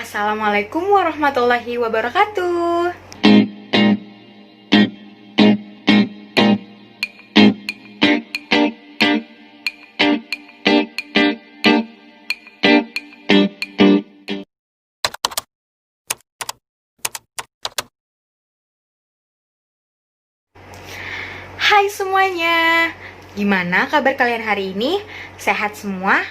Assalamualaikum warahmatullahi wabarakatuh. Hai semuanya, gimana kabar kalian hari ini? Sehat semua?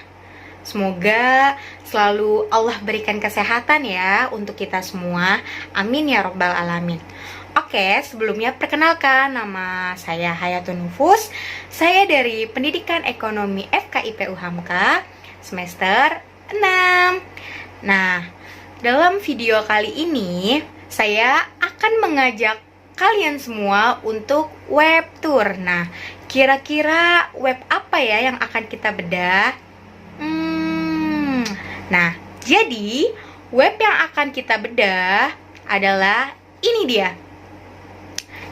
Semoga selalu Allah berikan kesehatan ya untuk kita semua. Amin ya robbal alamin. Oke, sebelumnya perkenalkan, nama saya Hayatun Nufus. Saya dari Pendidikan Ekonomi FKIP UHAMKA semester 6. Nah, dalam video kali ini saya akan mengajak kalian semua untuk web tour. Nah, kira-kira web apa ya yang akan kita bedah? Nah, jadi web yang akan kita bedah adalah ini dia.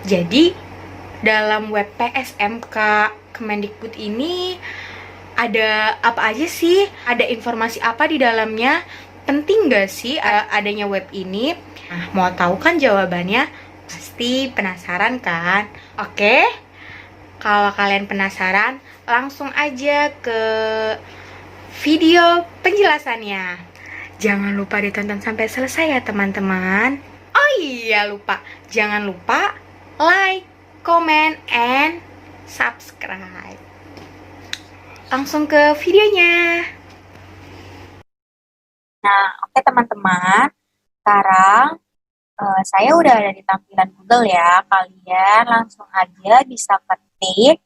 Jadi, dalam web PSMK Kemendikbud ini ada apa aja sih? Ada informasi apa di dalamnya? Penting gak sih adanya web ini? Nah, mau tahu kan jawabannya? Pasti penasaran kan? Oke, kalau kalian penasaran, langsung aja ke video penjelasannya. Jangan lupa ditonton sampai selesai ya teman-teman. Oh iya lupa, jangan lupa like, comment, and subscribe. Langsung ke videonya. Nah, oke teman-teman, sekarang saya udah ada di tampilan Google ya. Kalian langsung aja bisa ketik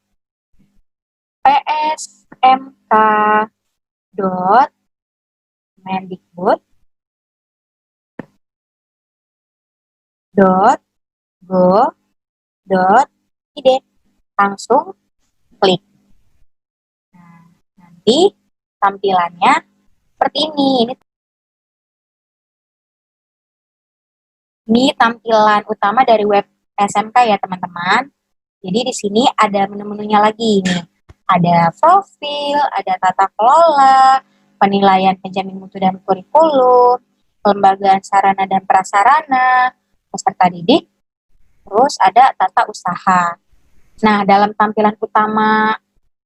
psmk.mendikbud.go.id. Langsung klik. Nah, nanti tampilannya seperti ini. Ini tampilan utama dari web SMK ya teman-teman. Jadi di sini ada menu-menunya lagi nih. Ada profil, ada tata kelola, penilaian penjamin mutu dan kurikulum, kelembagaan sarana dan prasarana, peserta didik, terus ada tata usaha. Nah, dalam tampilan utama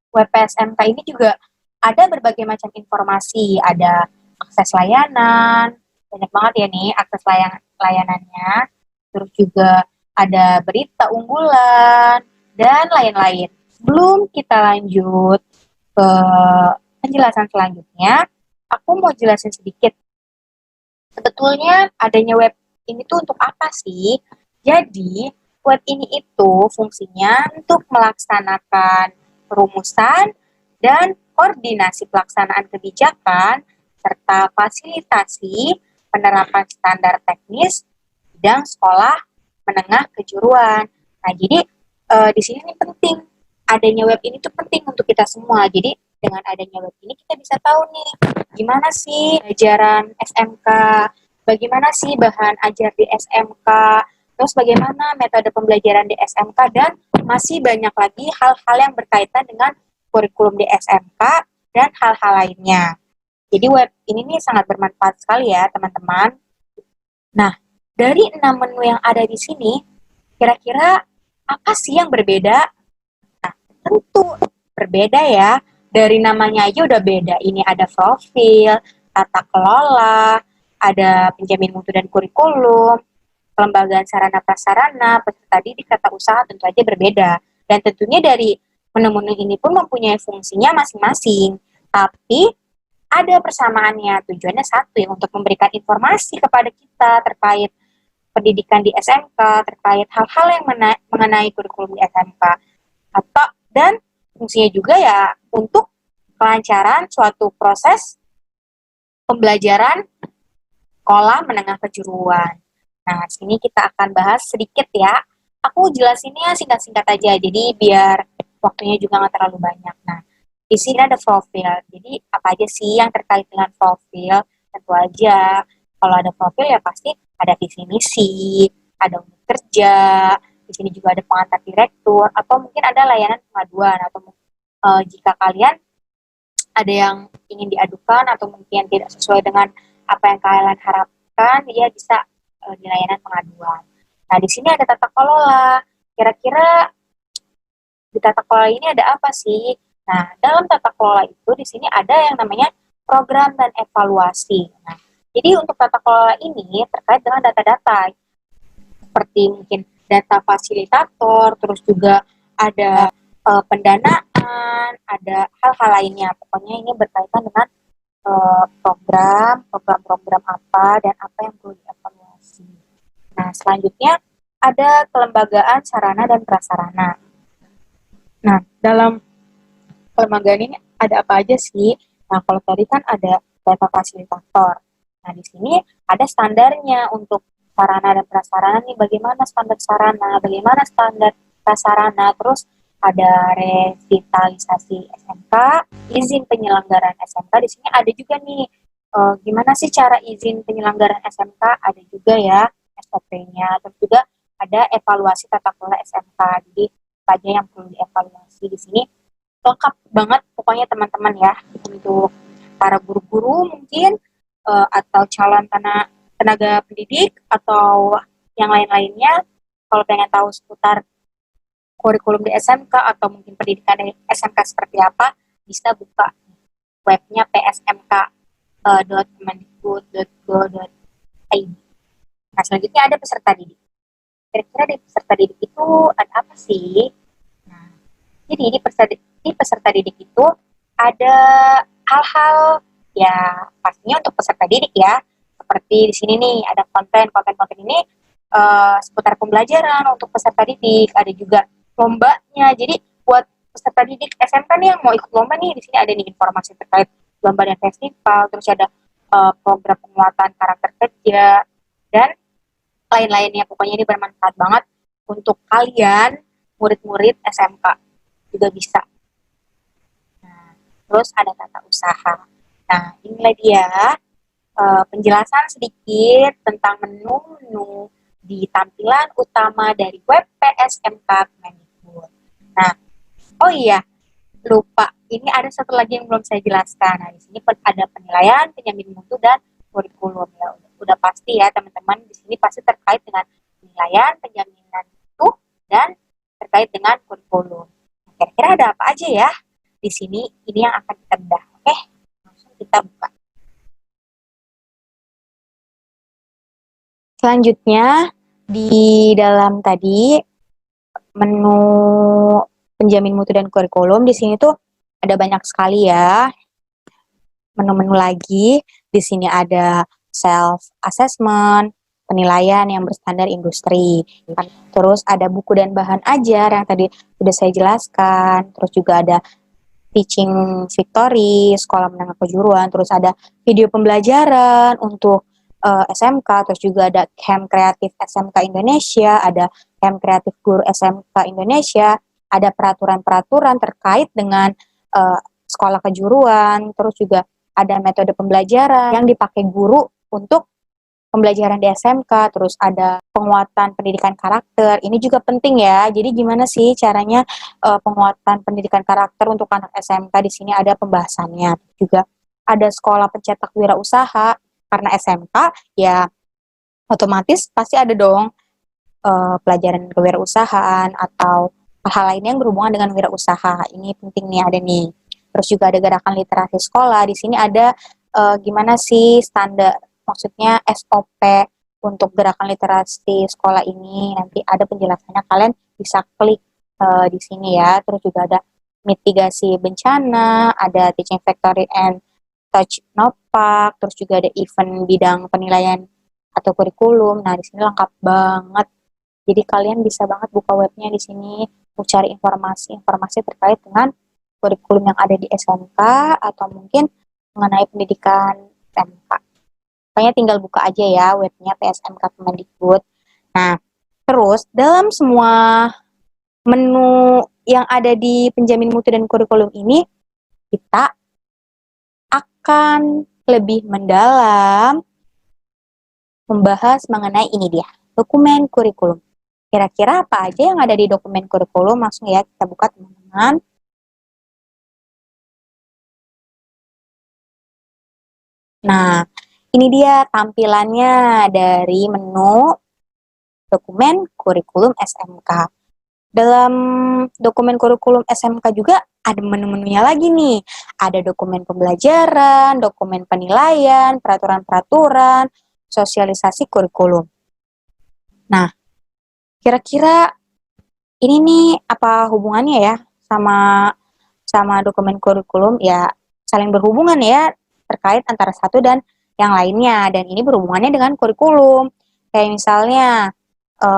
web PSMK ini juga ada berbagai macam informasi, ada akses layanan, banyak banget ya nih akses layanannya, terus juga ada berita unggulan, dan lain-lain. Sebelum kita lanjut ke penjelasan selanjutnya, aku mau jelasin sedikit. Sebetulnya adanya web ini tuh untuk apa sih? Jadi, web ini itu fungsinya untuk melaksanakan perumusan dan koordinasi pelaksanaan kebijakan serta fasilitasi penerapan standar teknis bidang sekolah menengah kejuruan. Nah, jadi di sini nih penting adanya web ini tuh penting untuk kita semua. Jadi dengan adanya web ini kita bisa tahu nih gimana sih ajaran SMK, bagaimana sih bahan ajar di SMK, terus bagaimana metode pembelajaran di SMK, dan masih banyak lagi hal-hal yang berkaitan dengan kurikulum di SMK dan hal-hal lainnya. Jadi web ini nih sangat bermanfaat sekali ya teman-teman. Nah, dari 6 menu yang ada di sini, kira-kira apa sih yang berbeda? Nah, tentu berbeda ya. Dari namanya aja udah beda. Ini ada profil, tata kelola, ada penjamin mutu dan kurikulum, kelembagaan sarana prasarana, peserta didik, tata usaha tentu aja berbeda. Dan tentunya dari menu-menu ini pun mempunyai fungsinya masing-masing. Tapi ada persamaannya, tujuannya satu ya, untuk memberikan informasi kepada kita terkait pendidikan di SMK, terkait hal-hal yang mengenai kurikulum di SMK. Dan fungsinya juga ya untuk kelancaran suatu proses pembelajaran sekolah menengah kejuruan. Nah, sini kita akan bahas sedikit ya. Aku jelasinnya singkat-singkat aja, jadi biar waktunya juga nggak terlalu banyak. Nah, di sini ada profil. Jadi, apa aja sih yang terkait dengan profil? Tentu aja, kalau ada profil ya pasti ada visi misi, ada unit kerja, di sini juga ada pengantar direktur, atau mungkin ada layanan pengaduan, atau jika kalian ada yang ingin diadukan atau mungkin tidak sesuai dengan apa yang kalian disampaikan, dia bisa di layanan pengaduan. Nah, di sini ada tata kelola. Kira-kira di tata kelola ini ada apa sih? Nah, dalam tata kelola itu di sini ada yang namanya program dan evaluasi. Nah, jadi untuk tata kelola ini terkait dengan data-data seperti mungkin data fasilitator, terus juga ada pendanaan, ada hal-hal lainnya. Pokoknya ini berkaitan dengan program-program apa dan apa yang perlu dievaluasi. Nah, selanjutnya ada kelembagaan sarana dan prasarana. Nah, dalam kelembagaan ini ada apa aja sih? Nah, kalau tadi kan ada data fasilitator. Nah, di sini ada standarnya untuk sarana dan prasarana nih, bagaimana standar sarana, bagaimana standar prasarana, terus ada revitalisasi SMK, izin penyelenggaraan SMK. Di sini ada juga nih, gimana sih cara izin penyelenggaraan SMK, ada juga ya SOP-nya, terus juga ada evaluasi tata kelola SMK. Jadi, apa aja yang perlu dievaluasi di sini lengkap banget pokoknya teman-teman ya, untuk para guru-guru mungkin atau calon tenaga pendidik atau yang lain-lainnya. Kalau pengen tahu seputar kurikulum di SMK atau mungkin pendidikan di SMK seperti apa, bisa buka webnya psmk.kemendikbud.go.id. Nah, selanjutnya ada peserta didik. Kira-kira di peserta didik itu ada apa sih? Nah, jadi di peserta didik itu ada hal-hal ya pastinya untuk peserta didik ya. Seperti di sini nih ada konten ini seputar pembelajaran untuk peserta didik. Ada juga lombanya. Jadi buat peserta didik SMK nih yang mau ikut lomba nih, di sini ada nih informasi terkait lomba dan festival. Terus ada program penguatan karakter kerja dan lain-lainnya. Pokoknya ini bermanfaat banget untuk kalian murid-murid SMK juga bisa. Nah, terus ada tata usaha. Nah, inilah dia penjelasan sedikit tentang menu-menu di tampilan utama dari web PSMK Kemendikbud. Nah, oh iya, lupa. Ini ada satu lagi yang belum saya jelaskan. Nah, di sini ada penilaian, penjamin mutu, dan kurikulum. Ya, udah pasti ya teman-teman. Di sini pasti terkait dengan penilaian, penjaminan mutu, dan terkait dengan kurikulum. Kira-kira ada apa aja ya di sini? Ini yang akan kita bedah. Oke, langsung kita buka. Selanjutnya di dalam tadi menu penjamin mutu dan kurikulum, di sini tuh ada banyak sekali ya menu-menu lagi. Di sini ada self assessment, penilaian yang berstandar industri. Terus ada buku dan bahan ajar yang tadi sudah saya jelaskan. Terus juga ada teaching victory, sekolah menengah kejuruan. Terus ada video pembelajaran untuk SMK. Terus juga ada camp kreatif SMK Indonesia, ada camp kreatif guru SMK Indonesia, ada peraturan-peraturan terkait dengan sekolah kejuruan. Terus juga ada metode pembelajaran yang dipakai guru untuk pembelajaran di SMK, terus ada penguatan pendidikan karakter. Ini juga penting ya. Jadi gimana sih caranya penguatan pendidikan karakter untuk anak SMK? Di sini ada pembahasannya. Juga ada sekolah pencetak wirausaha, karena SMK ya otomatis pasti ada dong pelajaran kewirausahaan atau hal-hal lainnya yang berhubungan dengan wirausaha. Ini penting nih, ada nih. Terus juga ada gerakan literasi sekolah. Di sini ada gimana sih standar, maksudnya SOP untuk gerakan literasi sekolah ini. Nanti ada penjelasannya, kalian bisa klik di sini ya. Terus juga ada mitigasi bencana, ada teaching factory and touch nopak, terus juga ada event bidang penilaian atau kurikulum. Nah, di sini lengkap banget. Jadi kalian bisa banget buka webnya di sini untuk cari informasi terkait dengan kurikulum yang ada di SMK atau mungkin mengenai pendidikan SMK. Pokoknya tinggal buka aja ya webnya PSMK Kemendikbud. Nah, terus dalam semua menu yang ada di penjamin mutu dan kurikulum ini, kita akan lebih mendalam membahas mengenai ini dia, dokumen kurikulum. Kira-kira apa aja yang ada di dokumen kurikulum? Langsung ya kita buka teman-teman. Nah, Ini dia tampilannya dari menu dokumen kurikulum SMK. Dalam dokumen kurikulum SMK juga ada menu-menunya lagi nih. Ada dokumen pembelajaran, dokumen penilaian, peraturan-peraturan, sosialisasi kurikulum. Nah, kira-kira ini nih apa hubungannya ya sama sama dokumen kurikulum? Ya, saling berhubungan ya, terkait antara satu dan yang lainnya, dan ini berhubungannya dengan kurikulum. Kayak misalnya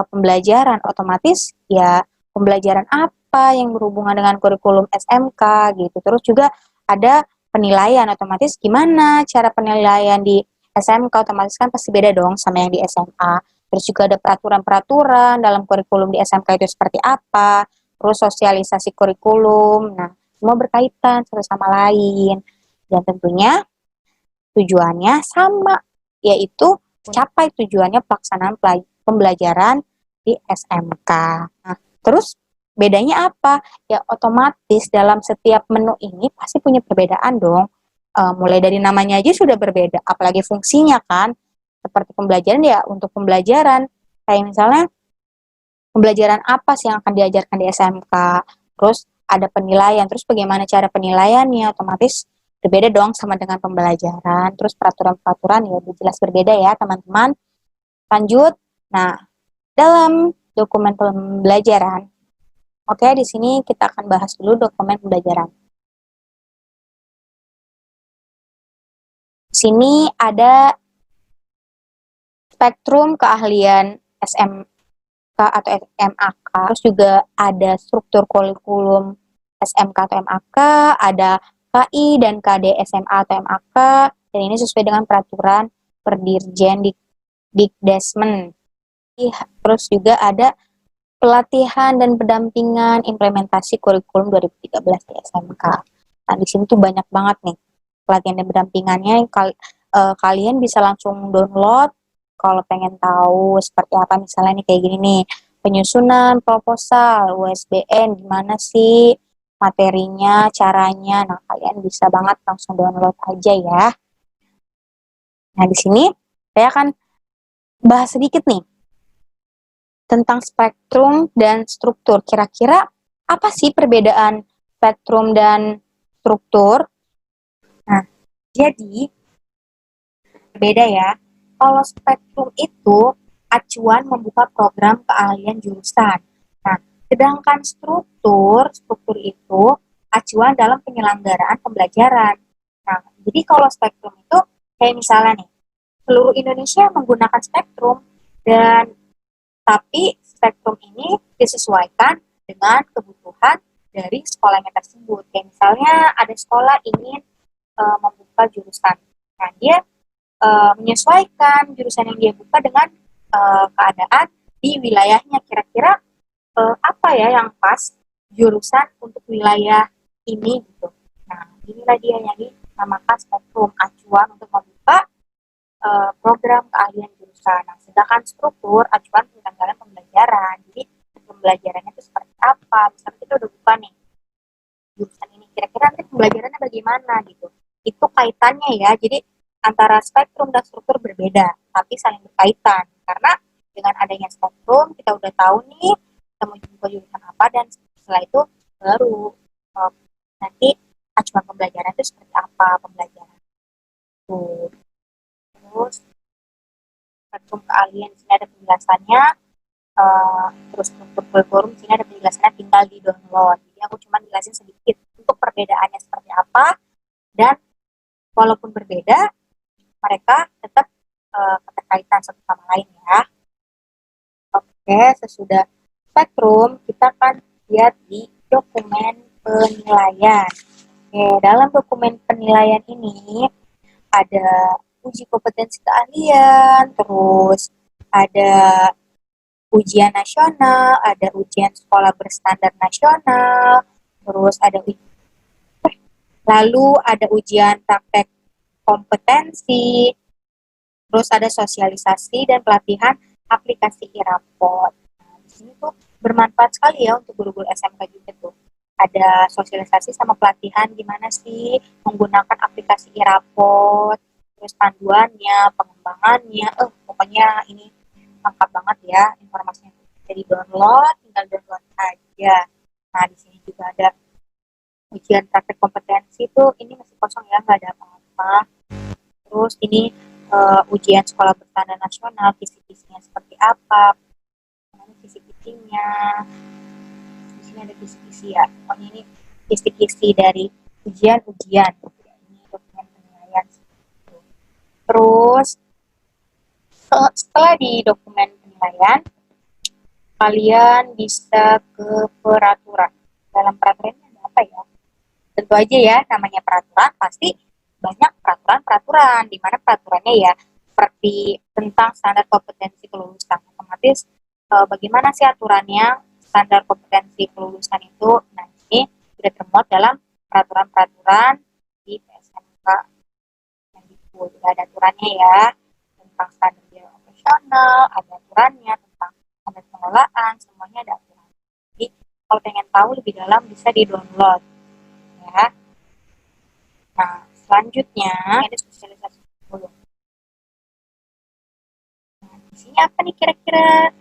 pembelajaran, otomatis ya pembelajaran apa yang berhubungan dengan kurikulum SMK gitu. Terus juga ada penilaian, otomatis gimana cara penilaian di SMK, otomatis kan pasti beda dong sama yang di SMA. Terus juga ada peraturan-peraturan dalam kurikulum di SMK itu seperti apa, terus sosialisasi kurikulum. Nah, semua berkaitan satu sama lain. Dan tentunya tujuannya sama, yaitu capai tujuannya pelaksanaan pembelajaran di SMK. Nah, terus bedanya apa? Ya otomatis dalam setiap menu ini pasti punya perbedaan dong. Mulai dari namanya aja sudah berbeda, apalagi fungsinya kan. Seperti pembelajaran ya untuk pembelajaran. Kayak misalnya pembelajaran apa sih yang akan diajarkan di SMK. Terus ada penilaian, terus bagaimana cara penilaiannya, otomatis berbeda dong sama dengan pembelajaran. Terus peraturan-peraturan ya jelas berbeda ya teman-teman. Lanjut, nah dalam dokumen pembelajaran, oke di sini kita akan bahas dulu dokumen pembelajaran. Di sini ada spektrum keahlian SMK atau MAK, terus juga ada struktur kurikulum SMK atau MAK, ada KI dan KD SMA atau MAK, dan ini sesuai dengan peraturan Perdirjen Dikdesmen. Terus juga ada pelatihan dan pendampingan implementasi kurikulum 2013 di SMK. Nah, di sini tuh banyak banget nih pelatihan dan pendampingannya. Kalian bisa langsung download kalau pengen tahu seperti apa, misalnya nih kayak gini nih, penyusunan proposal USBN gimana sih materinya, caranya. Nah, kalian bisa banget langsung download aja ya. Nah, di sini saya akan bahas sedikit nih tentang spektrum dan struktur. Kira-kira apa sih perbedaan spektrum dan struktur? Nah, jadi berbeda ya. Kalau spektrum itu acuan membuka program keahlian jurusan. Nah, sedangkan struktur itu acuan dalam penyelenggaraan pembelajaran. Nah, jadi kalau spektrum itu kayak misalnya nih, seluruh Indonesia menggunakan spektrum, dan tapi spektrum ini disesuaikan dengan kebutuhan dari sekolahnya tersebut. Kayak misalnya ada sekolah ingin membuka jurusan. Nah, dia menyesuaikan jurusan yang dia buka dengan keadaan di wilayahnya. Kira-kira apa ya yang pas jurusan untuk wilayah ini gitu. Nah, inilah dia yang dinamakan spektrum, acuan untuk membuka program keahlian jurusan. Nah, sedangkan struktur acuan penyelenggaraan pembelajaran. Jadi pembelajarannya itu seperti apa? Misalnya kita udah buka nih jurusan ini, kira-kira nanti pembelajarannya bagaimana gitu. Itu kaitannya ya. Jadi antara spektrum dan struktur berbeda, tapi saling berkaitan. Karena dengan adanya spektrum, kita udah tahu nih kita mau buka jurusan apa, dan setelah itu baru nanti acuan pembelajaran itu seperti apa pembelajaran. Tuh. Terus spektrum keahlian di sini ada penjelasannya, terus struktur kurikulum di sini ada penjelasannya, tinggal di download. Jadi aku cuma jelasin sedikit untuk perbedaannya seperti apa, dan walaupun berbeda mereka tetap keterkaitan satu sama lain ya. Oke, sesudah spektrum kita akan lihat di dokumen penilaian. Oke, dalam dokumen penilaian ini ada uji kompetensi keahlian, terus ada ujian nasional, ada ujian sekolah berstandar nasional, terus ada lalu ada ujian praktek kompetensi, terus ada sosialisasi dan pelatihan aplikasi e-raport. Nah, di sini tuh bermanfaat sekali ya untuk guru-guru SMK juga tuh. Ada sosialisasi sama pelatihan gimana sih menggunakan aplikasi e-raport. terus panduannya, pengembangannya, pokoknya ini lengkap banget ya informasinya. Jadi download, tinggal download aja. Nah, di sini juga ada ujian praktek kompetensi tuh, ini masih kosong ya, nggak ada apa-apa. Terus ini ujian sekolah berstandar nasional, kisi-kisinya seperti apa, kisi-kisinya. Di sini ada kisi-kisi ya, pokoknya ini kisi-kisi dari ujian-ujian. Ini dokumen penilaian. Terus setelah di dokumen penilaian, kalian bisa ke peraturan. Dalam peraturan ada apa ya? Tentu aja ya, namanya peraturan pasti banyak peraturan-peraturan, di mana peraturannya ya seperti tentang standar kompetensi kelulusan. Otomatis bagaimana sih aturannya standar kompetensi kelulusan itu? Nah, ini sudah termuat dalam peraturan-peraturan di PSMK yang sudah ada aturannya ya, tentang standar biaya operasional, ada aturannya tentang standar pengelolaan, semuanya ada aturan. Jadi kalau pengen tahu lebih dalam bisa di-download ya. Nah, selanjutnya ada sosialisasi kurikulum. Nah, isinya apa nih kira-kira?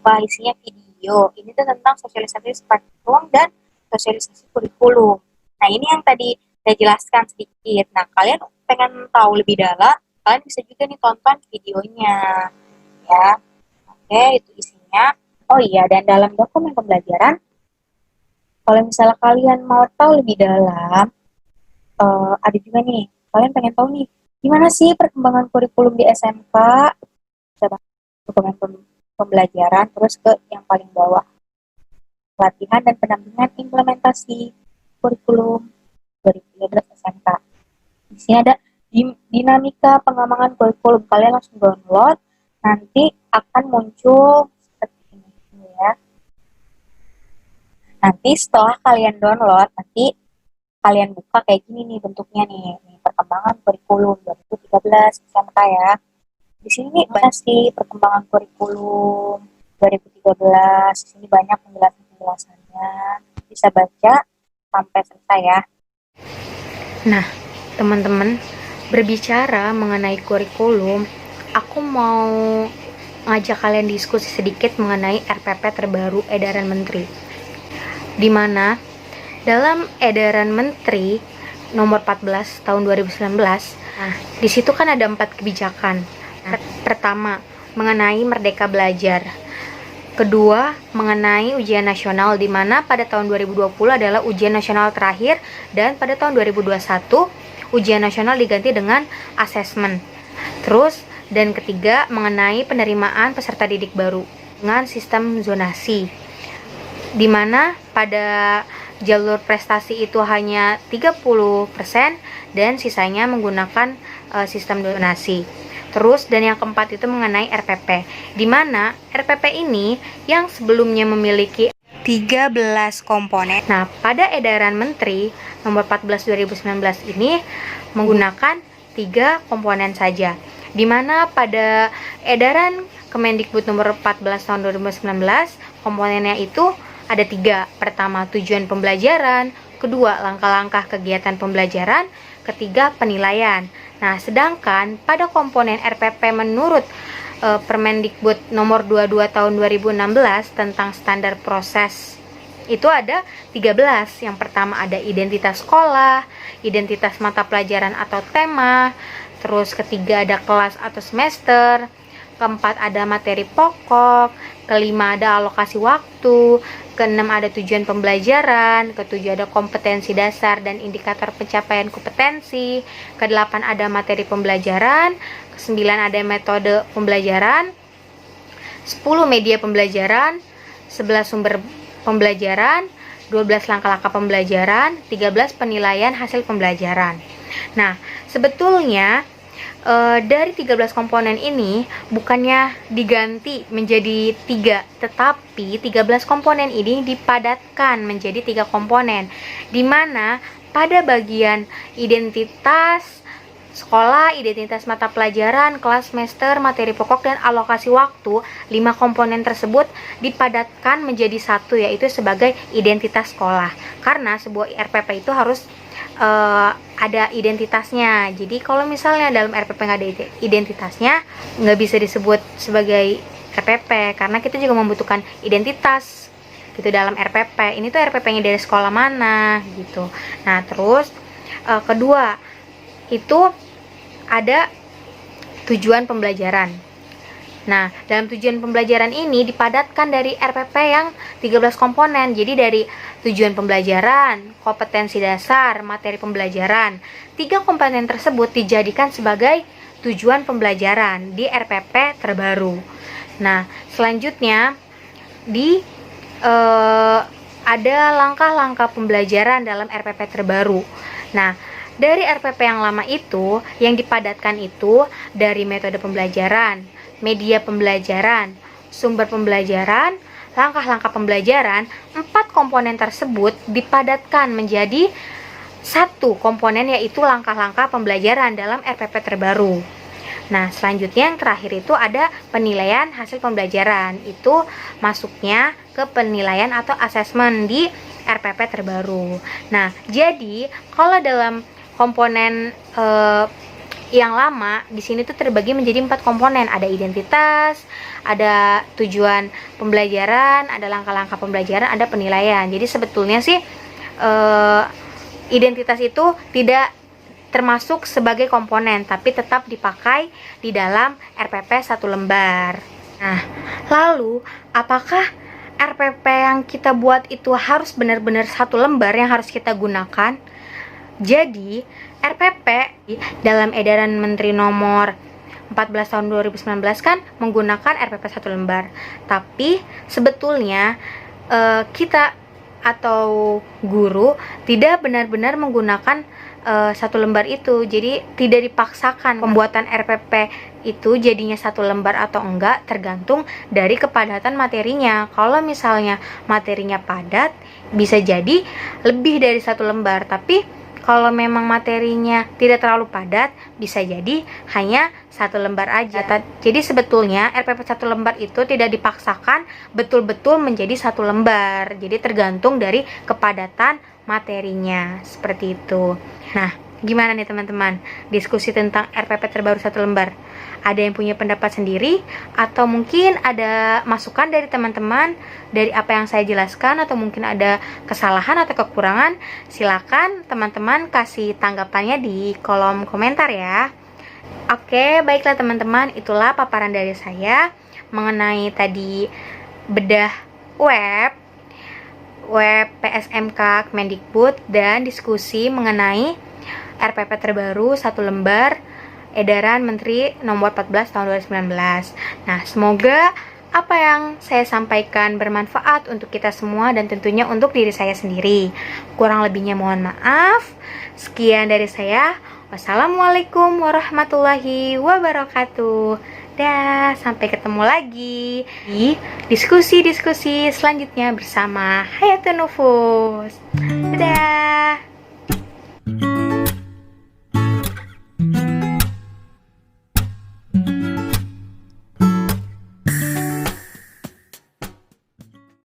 Wah, isinya video. Ini tuh tentang sosialisasi spektrum dan sosialisasi kurikulum. Nah, ini yang tadi saya jelaskan sedikit. Nah, kalian pengen tahu lebih dalam, kalian bisa juga nih tonton videonya. Ya, oke, itu isinya. Oh iya, dan dalam dokumen pembelajaran, kalau misalnya kalian mau tahu lebih dalam, ada juga nih, kalian pengen tahu nih, gimana sih perkembangan kurikulum di SMK? Coba dokumen pembelajaran, terus ke yang paling bawah, pelatihan dan pendampingan implementasi kurikulum 2013 SMK. Di sini ada dinamika pengembangan kurikulum. Kalian langsung download, nanti akan muncul seperti ini ya. Nanti setelah kalian download, nanti kalian buka kayak gini nih bentuknya nih, perkembangan kurikulum 2013 SMK ya. Di sini banyak sih perkembangan kurikulum 2013. Di sini banyak penjelasannya. Bisa baca sampai selesai ya. Nah, teman-teman, berbicara mengenai kurikulum, aku mau ngajak kalian diskusi sedikit mengenai RPP terbaru edaran menteri. Di mana dalam edaran menteri nomor 14 tahun 2019, nah, di situ kan ada 4 kebijakan. Nah, pertama, mengenai merdeka belajar. Kedua, mengenai ujian nasional, di mana pada tahun 2020 adalah ujian nasional terakhir, dan pada tahun 2021 ujian nasional diganti dengan asesmen. Terus, dan ketiga, mengenai penerimaan peserta didik baru dengan sistem zonasi, di mana pada jalur prestasi itu hanya 30% dan sisanya menggunakan sistem zonasi. Terus, dan yang keempat itu mengenai RPP, di mana RPP ini yang sebelumnya memiliki 13 komponen. Nah, pada edaran menteri nomor 14 2019 ini menggunakan 3 komponen saja. Di mana pada edaran Kemendikbud nomor 14 tahun 2019, komponennya itu ada 3. Pertama, tujuan pembelajaran. Kedua, langkah-langkah kegiatan pembelajaran. Ketiga, penilaian. Nah, sedangkan pada komponen RPP menurut Permendikbud nomor 22 tahun 2016 tentang standar proses itu ada 13. Yang pertama ada identitas sekolah, identitas mata pelajaran atau tema, terus ketiga ada kelas atau semester, keempat ada materi pokok, kelima ada alokasi waktu, keenam ada tujuan pembelajaran, ketujuh ada kompetensi dasar dan indikator pencapaian kompetensi, kedelapan ada materi pembelajaran, kesembilan ada metode pembelajaran, 10 media pembelajaran, 11 sumber pembelajaran, 12 langkah-langkah pembelajaran, 13 penilaian hasil pembelajaran. Nah, sebetulnya dari 13 komponen ini bukannya diganti menjadi 3, tetapi 13 komponen ini dipadatkan menjadi 3 komponen, di mana pada bagian identitas sekolah, identitas mata pelajaran, kelas semester, materi pokok, dan alokasi waktu, 5 komponen tersebut dipadatkan menjadi 1, yaitu sebagai identitas sekolah. Karena sebuah RPP itu harus ada identitasnya. Jadi kalau misalnya dalam RPP nggak ada identitasnya, nggak bisa disebut sebagai RPP, karena kita juga membutuhkan identitas gitu dalam RPP. Ini tuh RPP-nya dari sekolah mana gitu. Nah terus kedua itu ada tujuan pembelajaran. Nah, dalam tujuan pembelajaran ini dipadatkan dari RPP yang 13 komponen. Jadi dari tujuan pembelajaran, kompetensi dasar, materi pembelajaran. 3 komponen tersebut dijadikan sebagai tujuan pembelajaran di RPP terbaru. Nah, selanjutnya ada langkah-langkah pembelajaran dalam RPP terbaru. Nah, dari RPP yang lama itu, yang dipadatkan itu dari metode pembelajaran, media pembelajaran, sumber pembelajaran, langkah-langkah pembelajaran. 4 komponen tersebut dipadatkan menjadi 1 komponen, yaitu langkah-langkah pembelajaran dalam RPP terbaru. Nah, selanjutnya yang terakhir itu ada penilaian hasil pembelajaran. Itu masuknya ke penilaian atau asesmen di RPP terbaru. Nah, jadi kalau dalam komponen yang lama di sini tuh terbagi menjadi 4 komponen. Ada identitas, ada tujuan pembelajaran, ada langkah-langkah pembelajaran, ada penilaian. Jadi sebetulnya sih identitas itu tidak termasuk sebagai komponen, tapi tetap dipakai di dalam RPP 1 lembar. Nah, lalu apakah RPP yang kita buat itu harus benar-benar 1 lembar yang harus kita gunakan? Jadi, RPP dalam edaran Menteri nomor 14 tahun 2019 kan menggunakan RPP 1 lembar. Tapi sebetulnya kita atau guru tidak benar-benar menggunakan 1 lembar itu. Jadi tidak dipaksakan pembuatan RPP itu jadinya 1 lembar atau enggak, tergantung dari kepadatan materinya. Kalau misalnya materinya padat, bisa jadi lebih dari 1 lembar. Tapi kalau memang materinya tidak terlalu padat, bisa jadi hanya 1 lembar aja. Jadi sebetulnya RPP 1 lembar itu tidak dipaksakan betul-betul menjadi 1 lembar. Jadi tergantung dari kepadatan materinya, seperti itu. Nah, gimana nih teman-teman diskusi tentang RPP terbaru 1 lembar? Ada yang punya pendapat sendiri, atau mungkin ada masukan dari teman-teman dari apa yang saya jelaskan, atau mungkin ada kesalahan atau kekurangan? Silakan teman-teman kasih tanggapannya di kolom komentar ya. Oke, baiklah teman-teman, itulah paparan dari saya mengenai tadi bedah web PSMK Kemendikbud dan diskusi mengenai RPP terbaru 1 lembar edaran Menteri nomor 14 tahun 2019. Nah, semoga apa yang saya sampaikan bermanfaat untuk kita semua dan tentunya untuk diri saya sendiri. Kurang lebihnya mohon maaf. Sekian dari saya. Wassalamualaikum warahmatullahi wabarakatuh. Dah, sampai ketemu lagi di diskusi-diskusi selanjutnya bersama Hayatun Nufus. Dadah.